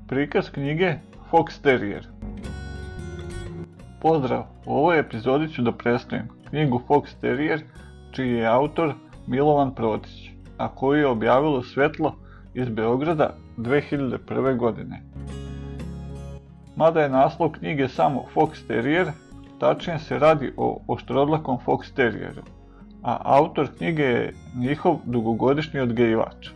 Prikaz knjige Fox Terrier. Pozdrav, u ovoj epizodi ću da predstavim knjigu Fox Terrier, čiji je autor Milovan Protić, a koju je objavilo Svetlo iz Beograda 2001. godine. Mada je naslov knjige samo Fox Terrier, tačnije se radi o oštrodlakom Fox Terrieru, a autor knjige je njihov dugogodišnji odgajivač,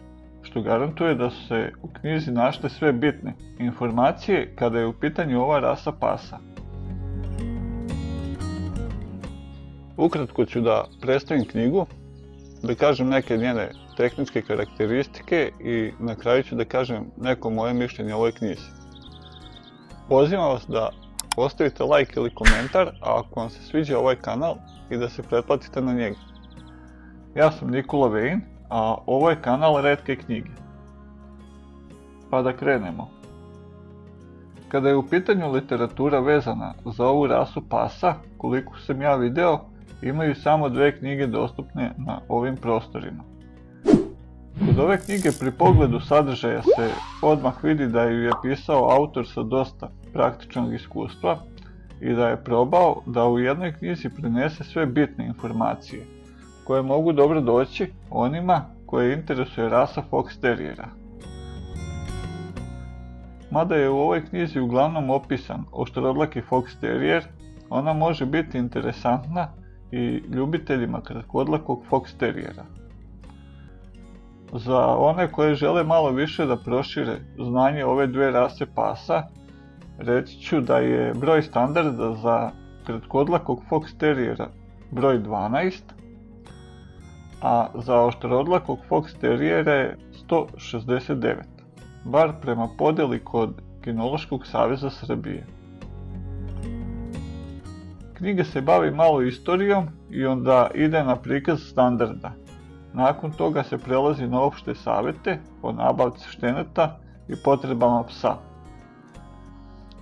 što garantuje da su se u knjizi našle sve bitne informacije kada je u pitanju ova rasa pasa. Ukratko ću da predstavim knjigu, da kažem neke njene tehničke karakteristike i na kraju ću da kažem neko moje mišljenje o ovoj knjizi. Pozivam vas da ostavite like ili komentar, a ako vam se sviđa ovaj kanal i da se pretplatite na njega. Ja sam Nikola Vejin, a ovo je kanal Retke knjige. Pa da krenemo. Kada je u pitanju literatura vezana za ovu rasu pasa, koliko sam ja video, imaju samo 2 knjige dostupne na ovim prostorima. Kod ove knjige pri pogledu sadržaja se odmah vidi da ju je pisao autor sa dosta praktičnog iskustva i da je probao da u jednoj knjizi prenese sve bitne informacije koje mogu dobro doći onima koje interesuje rasa Fox Terriera. Mada je u ovoj knjizi uglavnom opisan oštrodlaki Fox Terrier, ona može biti interesantna i ljubiteljima kratkodlakog Fox Terriera. Za one koje žele malo više da prošire znanje ove 2 rase pasa, reći ću da je broj standarda za kratkodlakog Fox Terriera broj 12, a za oštrodlakog Fox Terriera je 169, bar prema podeli kod Kinološkog saveza Srbije. Knjiga se bavi malo istorijom i onda ide na prikaz standarda. Nakon toga se prelazi na opšte savete o nabavci šteneta i potrebama psa.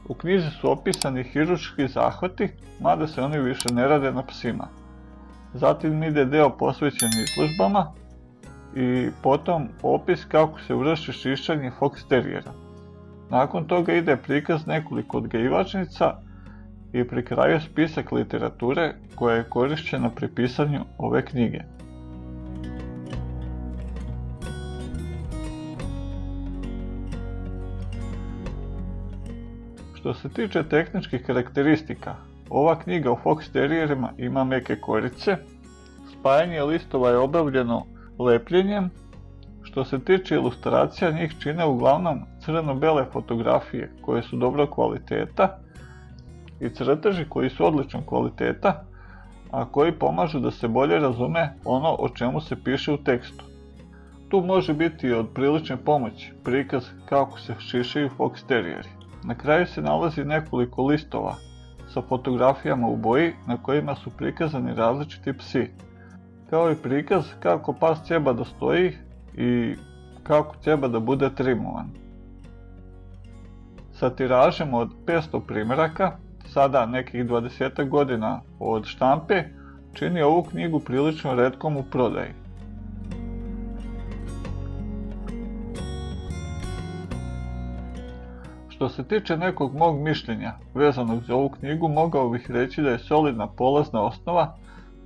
U knjizi su opisani hirurški zahvati, mada se oni više ne rade na psima. Zatim ide deo posvećen izložbama i potom opis kako se vrši šišanje Fox Terriera. Nakon toga ide prikaz nekoliko odgajivačnica i pri kraju spisak literature koja je korišćena pri pisanju ove knjige. Što se tiče tehničkih karakteristika, ova knjiga o Fox Terrierima ima meke korice, spajanje listova je obavljeno lepljenjem, što se tiče ilustracija njih čine uglavnom crno-bele fotografije koje su dobrog kvaliteta i crteži koji su odličnog kvaliteta, a koji pomažu da se bolje razume ono o čemu se piše u tekstu. Tu može biti od prilične pomoći prikaz kako se šišaju Fox Terrieri. Na kraju se nalazi nekoliko listova sa fotografijama u boji na kojima su prikazani različiti psi, kao i prikaz kako pas treba da stoji i kako treba da bude trimovan. Sa tiražem od 500 primeraka, sada nekih 20 godina od štampe, čini ovu knjigu prilično retkom u prodaji. Što se tiče nekog mog mišljenja vezanog za ovu knjigu, mogao bih reći da je solidna polazna osnova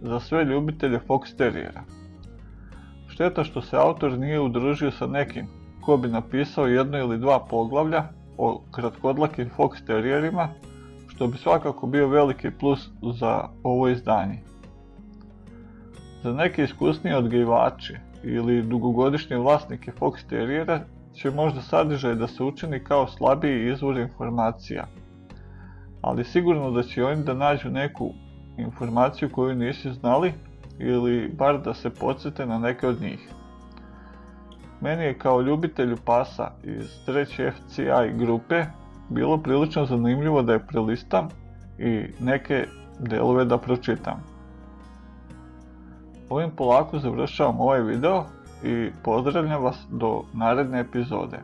za sve ljubitelje Fox Terriera. Šteta što se autor nije udružio sa nekim ko bi napisao 1 ili 2 poglavlja o kratkodlakim Fox Terrierima, što bi svakako bio veliki plus za ovo izdanje. Za neke iskusnije odgajivače ili dugogodišnje vlasnike Fox Terriera će možda sadržaj da se učini kao slabiji izvor informacija, ali sigurno da će oni da nađu neku informaciju koju nisu znali ili bar da se podsjete na neke od njih. Meni je kao ljubitelju pasa iz 3. FCI grupe bilo prilično zanimljivo da je prelistam i neke delove da pročitam. Ovim polako završavam ovaj video i pozdravljam vas do naredne epizode.